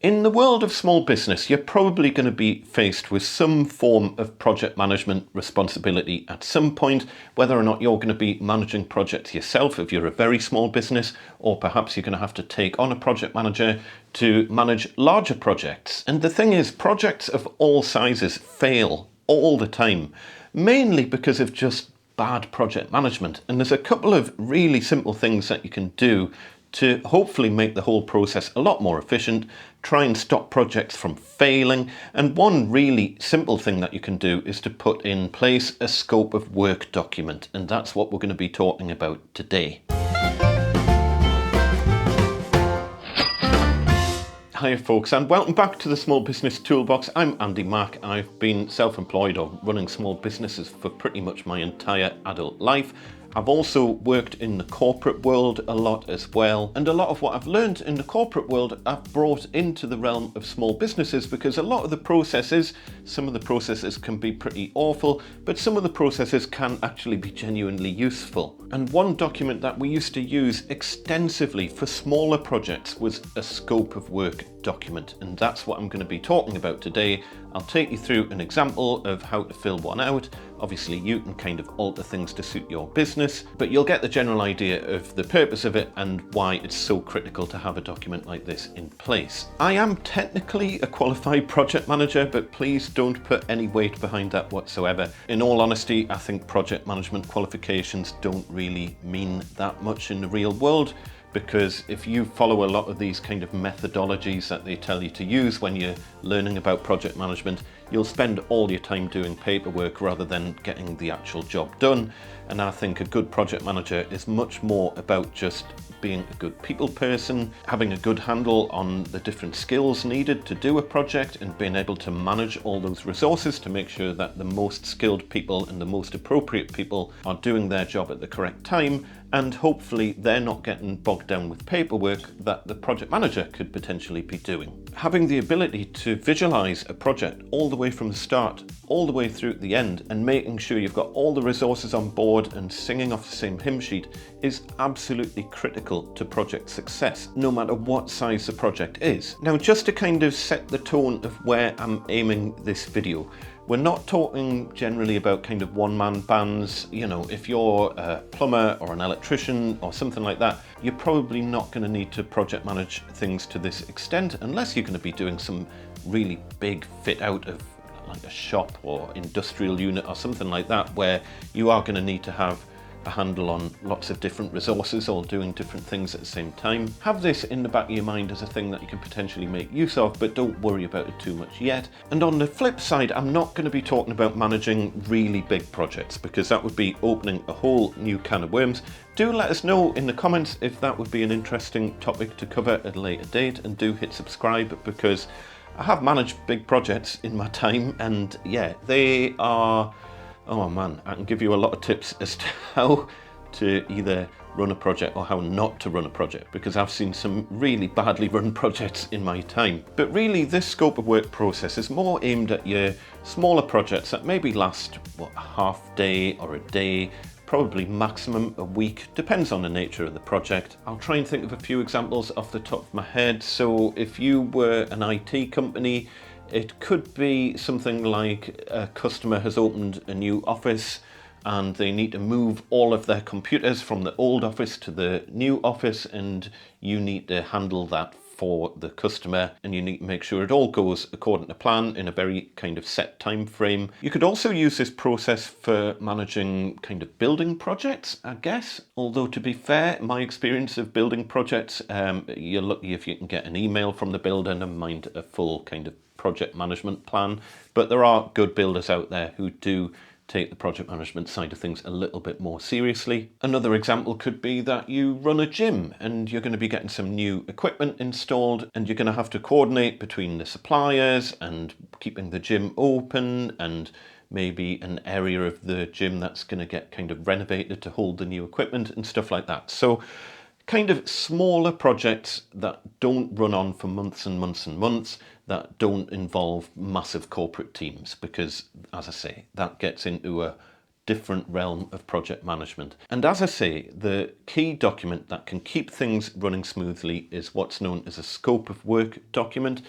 In the world of small business, you're probably going to be faced with some form of project management responsibility at some point, whether or not you're going to be managing projects yourself if you're a very small business, or perhaps you're going to have to take on a project manager to manage larger projects. And the thing is, projects of all sizes fail all the time, mainly because of just bad project management. And there's a couple of really simple things that you can do to hopefully make the whole process a lot more efficient, try and stop projects from failing. And one really simple thing that you can do is to put in place a scope of work document. And that's what we're going to be talking about today. Hi folks, and welcome back to the Small Business Toolbox. I'm Andy Mack. I've been self-employed or running small businesses for pretty much my entire adult life. I've also worked in the corporate world a lot as well, and a lot of what I've learned in the corporate world I've brought into the realm of small businesses, because a lot of the processes, some of the processes can be pretty awful, but some of the processes can actually be genuinely useful. And one document that we used to use extensively for smaller projects was a scope of work document, and that's what I'm going to be talking about today. I'll take you through an example of how to fill one out. Obviously you can kind of alter things to suit your business, but you'll get the general idea of the purpose of it and why it's so critical to have a document like this in place. I am technically a qualified project manager, but please don't put any weight behind that whatsoever. In all honesty, I think project management qualifications don't really mean that much in the real world, because if you follow a lot of these kind of methodologies that they tell you to use when you're learning about project management, you'll spend all your time doing paperwork rather than getting the actual job done. And I think a good project manager is much more about just being a good people person, having a good handle on the different skills needed to do a project, and being able to manage all those resources to make sure that the most skilled people and the most appropriate people are doing their job at the correct time, and hopefully they're not getting bogged down with paperwork that the project manager could potentially be doing. Having the ability to visualize a project all the way from the start, all the way through the end, and making sure you've got all the resources on board and singing off the same hymn sheet is absolutely critical to project success, no matter what size the project is. Now, just to kind of set the tone of where I'm aiming this video, we're not talking generally about kind of one-man bands. You know, if you're a plumber or an electrician or something like that, you're probably not going to need to project manage things to this extent, unless you're going to be doing some really big fit out of like a shop or industrial unit or something like that, where you are going to need to have a handle on lots of different resources all doing different things at the same time. Have this in the back of your mind as a thing that you can potentially make use of, but don't worry about it too much yet. And on the flip side, I'm not going to be talking about managing really big projects, because that would be opening a whole new can of worms. Do let us know in the comments if that would be an interesting topic to cover at a later date, and do hit subscribe, because I have managed big projects in my time, and yeah, they are, oh man, I can give you a lot of tips as to how to either run a project or how not to run a project, because I've seen some really badly run projects in my time. But really, this scope of work process is more aimed at your smaller projects that maybe last, what, a half day or a day, probably maximum a week, depends on the nature of the project. I'll try and think of a few examples off the top of my head. So if you were an IT company, it could be something like a customer has opened a new office and they need to move all of their computers from the old office to the new office, and you need to handle that for the customer, and you need to make sure it all goes according to plan in a very kind of set time frame. You could also use this process for managing kind of building projects, I guess. Although, to be fair, my experience of building projects, you're lucky if you can get an email from the builder, never mind a full kind of project management plan. But there are good builders out there who do take the project management side of things a little bit more seriously. Another example could be that you run a gym and you're going to be getting some new equipment installed, and you're going to have to coordinate between the suppliers and keeping the gym open, and maybe an area of the gym that's going to get kind of renovated to hold the new equipment and stuff like that. So kind of smaller projects that don't run on for months and months and months, that don't involve massive corporate teams, because, as I say, that gets into a different realm of project management. And as I say, the key document that can keep things running smoothly is what's known as a scope of work document.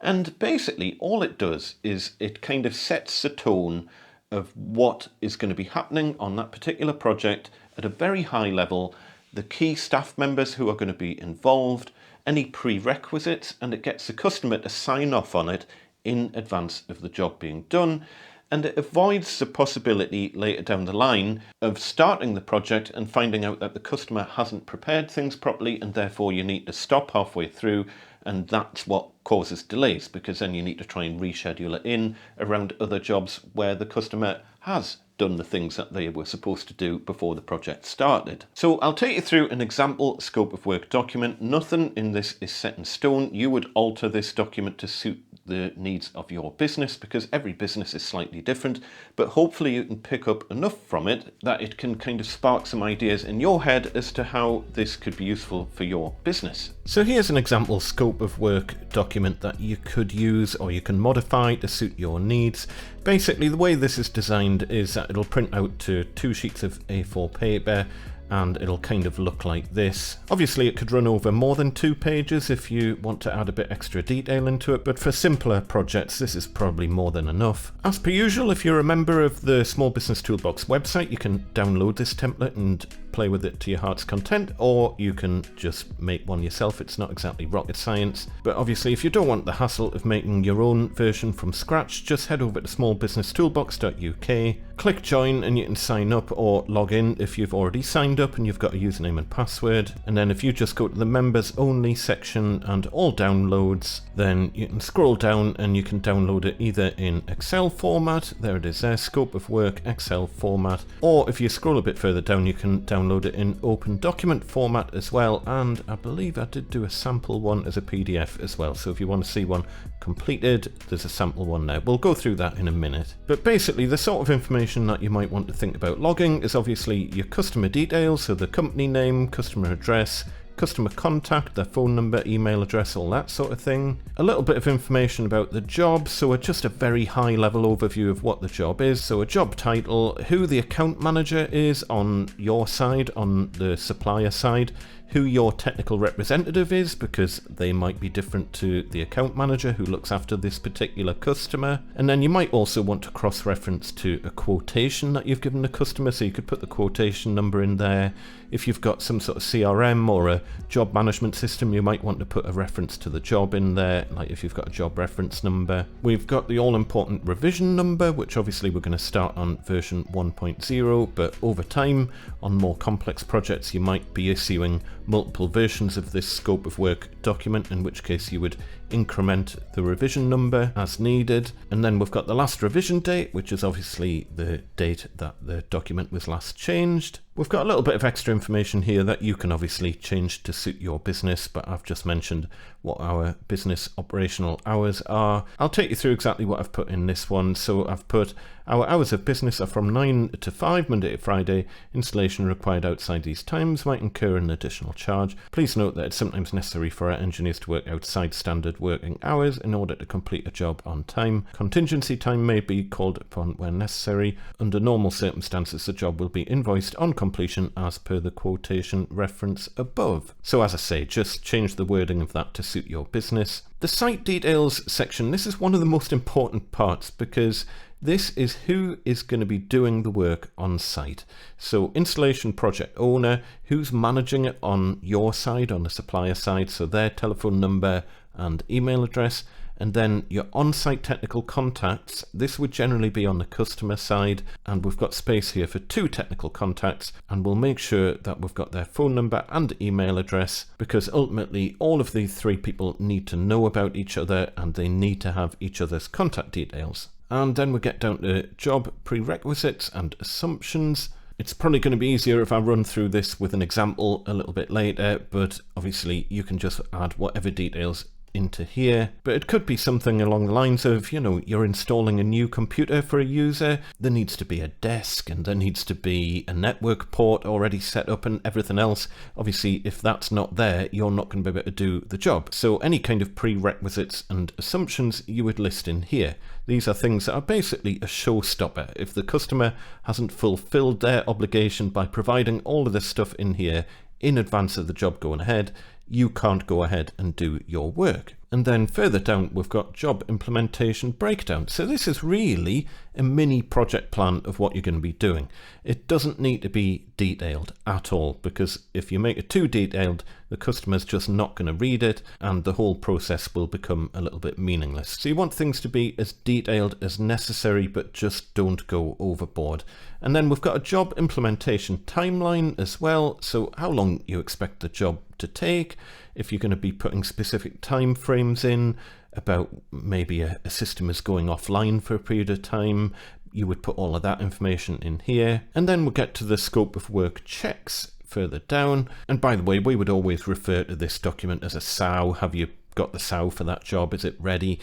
And basically all it does is it kind of sets the tone of what is going to be happening on that particular project at a very high level, the key staff members who are going to be involved, any prerequisites, and it gets the customer to sign off on it in advance of the job being done. And it avoids the possibility later down the line of starting the project and finding out that the customer hasn't prepared things properly, and therefore you need to stop halfway through, and that's what causes delays, because then you need to try and reschedule it in around other jobs where the customer has done the things that they were supposed to do before the project started. So I'll take you through an example scope of work document. Nothing in this is set in stone. You would alter this document to suit the needs of your business, because every business is slightly different, but hopefully you can pick up enough from it that it can kind of spark some ideas in your head as to how this could be useful for your business. So here's an example scope of work document that you could use or you can modify to suit your needs. Basically, the way this is designed is that it'll print out to 2 sheets of A4 paper, and it'll kind of look like this. Obviously it could run over more than 2 pages if you want to add a bit extra detail into it, but for simpler projects this is probably more than enough. As per usual, if you're a member of the Small Business Toolbox website, you can download this template and play with it to your heart's content, or you can just make one yourself. It's not exactly rocket science, but obviously if you don't want the hassle of making your own version from scratch, just head over to smallbusinesstoolbox.uk, click join, and you can sign up or log in if you've already signed up and you've got a username and password. And then if you just go to the members only section and all downloads, then you can scroll down and you can download it either in Excel format, there it is there, scope of work Excel format, or if you scroll a bit further down you can download it in open document format as well, and I believe I did do a sample one as a PDF as well, so if you want to see one completed, there's a sample one there. We'll go through that in a minute. But basically the sort of information that you might want to think about logging is obviously your customer details, so the company name, customer address, customer contact, their phone number, email address, all that sort of thing. A little bit of information about the job, so just a very high level overview of what the job is. So a job title, who the account manager is on your side, on the supplier side, who your technical representative is, because they might be different to the account manager who looks after this particular customer. And then you might also want to cross-reference to a quotation that you've given the customer, so you could put the quotation number in there. If you've got some sort of CRM or a job management system, you might want to put a reference to the job in there, like if you've got a job reference number. We've got the all-important revision number, which obviously we're going to start on version 1.0, but over time, on more complex projects, you might be issuing multiple versions of this scope of work document, in which case you would increment the revision number as needed. And then we've got the last revision date, which is obviously the date that the document was last changed. We've got a little bit of extra information here that you can obviously change to suit your business, but I've just mentioned what our business operational hours are. I'll take you through exactly what I've put in this one. So I've put our hours of business are from 9 to 5, Monday to Friday. Installation required outside these times might incur an additional charge. Please note that it's sometimes necessary for our engineers to work outside standard working hours in order to complete a job on time. Contingency time may be called upon when necessary. Under normal circumstances, the job will be invoiced on completion as per the quotation reference above. So as I say, just change the wording of that to suit your business. The site details section, this is one of the most important parts, because this is who is going to be doing the work on site. So installation project owner, who's managing it on your side, on the supplier side, so their telephone number and email address. And then your on-site technical contacts, this would generally be on the customer side, and we've got space here for 2 technical contacts, and we'll make sure that we've got their phone number and email address, because ultimately all of these 3 people need to know about each other and they need to have each other's contact details. And then we get down to job prerequisites and assumptions. It's probably going to be easier if I run through this with an example a little bit later, but obviously you can just add whatever details into here, but it could be something along the lines of, you're installing a new computer for a user, there needs to be a desk and there needs to be a network port already set up and everything else. Obviously, if that's not there, you're not going to be able to do the job. So any kind of prerequisites and assumptions you would list in here. These are things that are basically a showstopper. If the customer hasn't fulfilled their obligation by providing all of this stuff in here in advance of the job going ahead, you can't go ahead and do your work. And then further down, we've got job implementation breakdown. So this is really a mini project plan of what you're going to be doing. It doesn't need to be detailed at all, because if you make it too detailed, the customer's just not going to read it and the whole process will become a little bit meaningless. So you want things to be as detailed as necessary, but just don't go overboard. And then we've got a job implementation timeline as well. So how long you expect the job to take, if you're going to be putting specific time frames in about maybe a system is going offline for a period of time, you would put all of that information in here. And then we'll get to the scope of work checks further down. And by the way, we would always refer to this document as a SOW. Have you got the SOW for that job? Is it ready?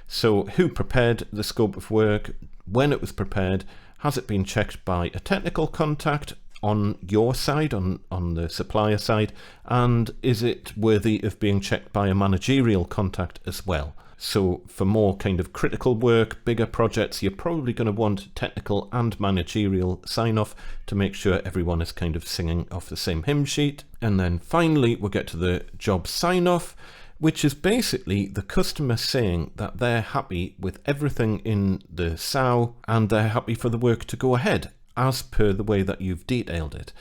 So who prepared the scope of work, when it was prepared, has it been checked by a technical contact on your side, on the supplier side, and is it worthy of being checked by a managerial contact as well? So for more kind of critical work, bigger projects, you're probably going to want technical and managerial sign-off to make sure everyone is kind of singing off the same hymn sheet. And then finally, we'll get to the job sign-off, which is basically the customer saying that they're happy with everything in the SOW and they're happy for the work to go ahead as per the way that you've detailed it.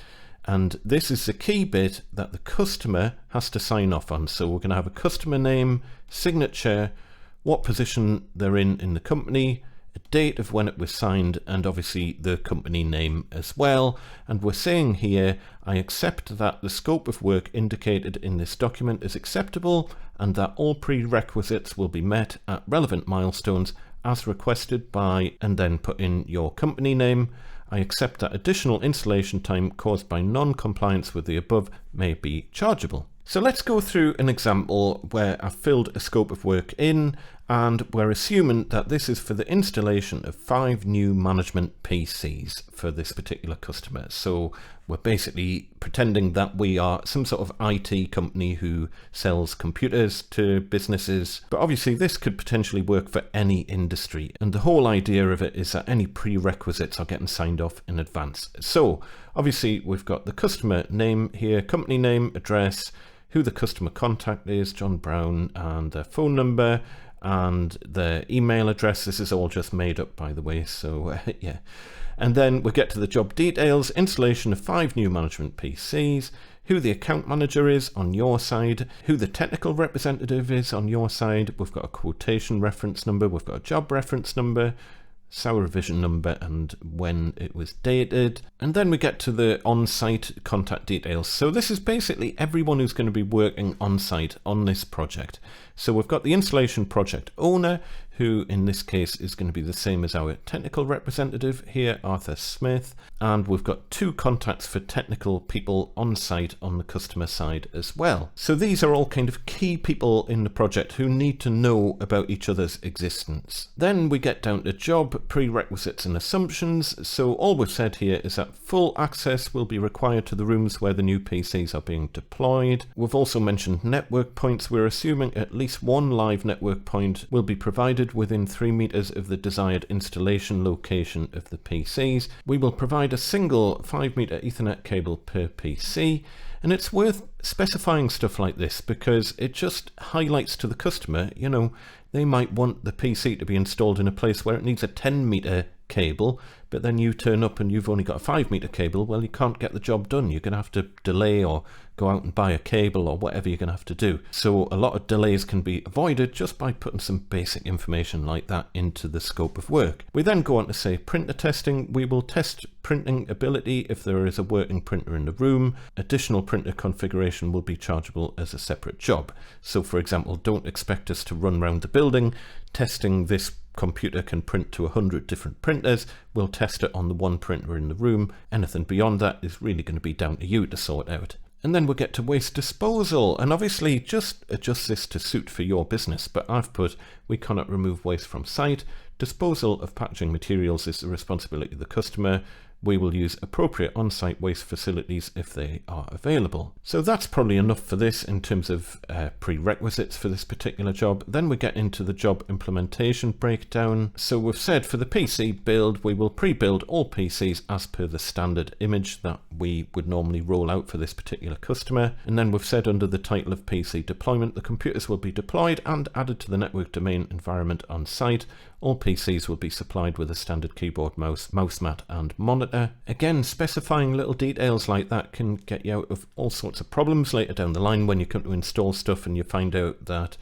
And this is the key bit that the customer has to sign off on. So we're going to have a customer name, signature, what position they're in the company, a date of when it was signed, and obviously the company name as well. And we're saying here, I accept that the scope of work indicated in this document is acceptable and that all prerequisites will be met at relevant milestones as requested by, and then put in your company name. I accept that additional installation time caused by non-compliance with the above may be chargeable. So let's go through an example where I've filled a scope of work in, and we're assuming that this is for the installation of 5 new management PCs for this particular customer. So we're basically pretending that we are some sort of IT company who sells computers to businesses. But obviously this could potentially work for any industry. And the whole idea of it is that any prerequisites are getting signed off in advance. So obviously we've got the customer name here, company name, address, who the customer contact is, John Brown, and their phone number and their email address. This is all just made up, by the way, so yeah. And then we get to the job details, installation of 5 new management PCs, who the account manager is on your side, who the technical representative is on your side. We've got a quotation reference number, we've got a job reference number, SOW revision number, and when it was dated. And then we get to the on-site contact details. So this is basically everyone who's going to be working on-site on this project. So we've got the installation project owner, who in this case is going to be the same as our technical representative here, Arthur Smith. And we've got 2 contacts for technical people on site on the customer side as well. So these are all kind of key people in the project who need to know about each other's existence. Then we get down to job prerequisites and assumptions. So all we've said here is that full access will be required to the rooms where the new PCs are being deployed. We've also mentioned network points. We're assuming at least 1 live network point will be provided within 3 meters of the desired installation location of the PCs. We will provide a single 5-meter Ethernet cable per PC. And it's worth specifying stuff like this because it just highlights to the customer, they might want the PC to be installed in a place where it needs a 10-meter cable, but then you turn up and you've only got a 5-meter cable. Well, you can't get the job done. You're going to have to delay or go out and buy a cable or whatever you're going to have to do. So a lot of delays can be avoided just by putting some basic information like that into the scope of work. We then go on to say printer testing. We will test printing ability if there is a working printer in the room. Additional printer configuration will be chargeable as a separate job. So for example, don't expect us to run around the building testing this computer can print to 100 different printers. We'll test it on the 1 printer in the room. Anything beyond that is really going to be down to you to sort out. And then we'll get to waste disposal, and obviously just adjust this to suit for your business, but I've put we cannot remove waste from site. Disposal of packaging materials is the responsibility of the customer. We will use appropriate on-site waste facilities if they are available. So that's probably enough for this in terms of prerequisites for this particular job. Then we get into the job implementation breakdown. So we've said for the PC build, we will pre-build all PCs as per the standard image that we would normally roll out for this particular customer. And then we've said under the title of PC deployment, the computers will be deployed and added to the network domain environment on site. All PCs will be supplied with a standard keyboard, mouse mat and monitor. Again, specifying little details like that can get you out of all sorts of problems later down the line when you come to install stuff and you find out that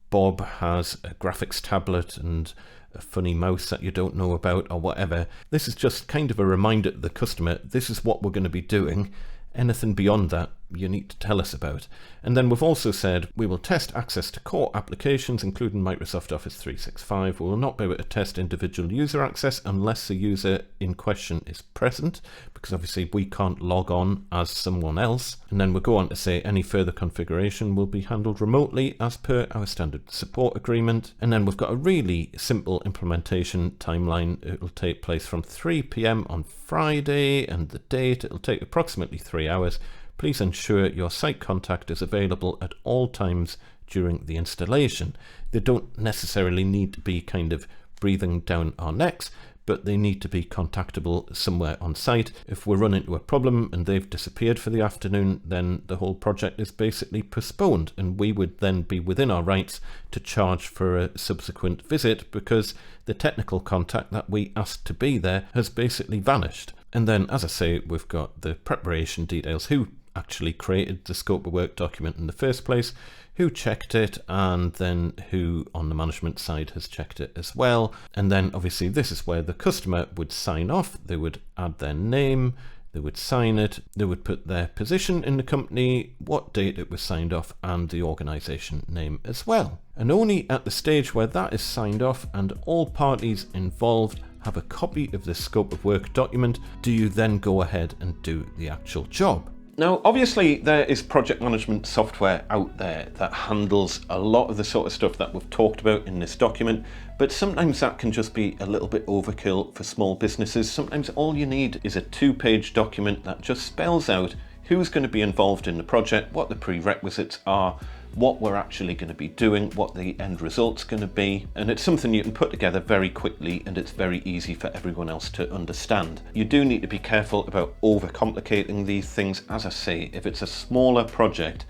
Bob has a graphics tablet and a funny mouse that you don't know about or whatever. This is just kind of a reminder to the customer, this is what we're going to be doing. Anything beyond that, you need to tell us about. And then we've also said we will test access to core applications, including Microsoft Office 365. We will not be able to test individual user access unless the user in question is present, because obviously we can't log on as someone else. And then we'll go on to say any further configuration will be handled remotely as per our standard support agreement. And then we've got a really simple implementation timeline. It will take place from 3 p.m. on Friday, and the date, it will take approximately 3 hours. Please ensure your site contact is available at all times during the installation. They don't necessarily need to be kind of breathing down our necks, but they need to be contactable somewhere on site. If we run into a problem and they've disappeared for the afternoon, then the whole project is basically postponed, and we would then be within our rights to charge for a subsequent visit because the technical contact that we asked to be there has basically vanished. And then, as I say, we've got the preparation details, who actually created the scope of work document in the first place, who checked it, and then who on the management side has checked it as well. And then obviously this is where the customer would sign off. They would add their name, they would sign it, they would put their position in the company, what date it was signed off, and the organization name as well. And only at the stage where that is signed off and all parties involved have a copy of the scope of work document do you then go ahead and do the actual job. Now, obviously, there is project management software out there that handles a lot of the sort of stuff that we've talked about in this document, but sometimes that can just be a little bit overkill for small businesses. Sometimes all you need is a 2-page document that just spells out who's going to be involved in the project, what the prerequisites are, what we're actually going to be doing, what the end result's going to be, and it's something you can put together very quickly and it's very easy for everyone else to understand. You do need to be careful about overcomplicating these things. As I say, if it's a smaller project,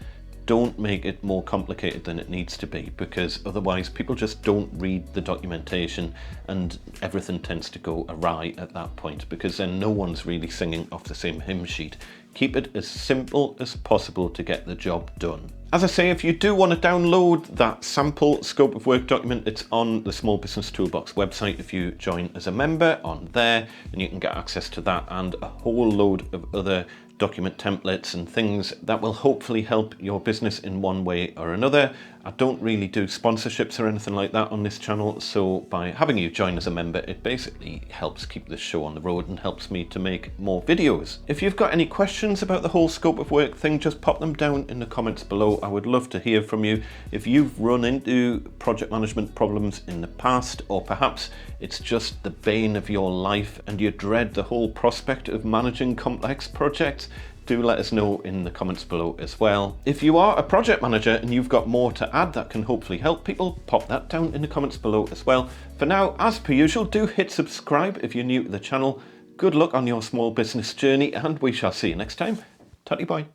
don't make it more complicated than it needs to be, because otherwise people just don't read the documentation and everything tends to go awry at that point, because then no one's really singing off the same hymn sheet. Keep it as simple as possible to get the job done. As I say, if you do want to download that sample scope of work document, it's on the Small Business Toolbox website. If you join as a member on there, and you can get access to that and a whole load of other document templates and things that will hopefully help your business in one way or another. I don't really do sponsorships or anything like that on this channel, so by having you join as a member, it basically helps keep this show on the road and helps me to make more videos. If you've got any questions about the whole scope of work thing, just pop them down in the comments below. I would love to hear from you. If you've run into project management problems in the past, or perhaps it's just the bane of your life and you dread the whole prospect of managing complex projects, do let us know in the comments below as well. If you are a project manager and you've got more to add that can hopefully help people, pop that down in the comments below as well. For now, as per usual, do hit subscribe if you're new to the channel. Good luck on your small business journey, and we shall see you next time. Tatty bye.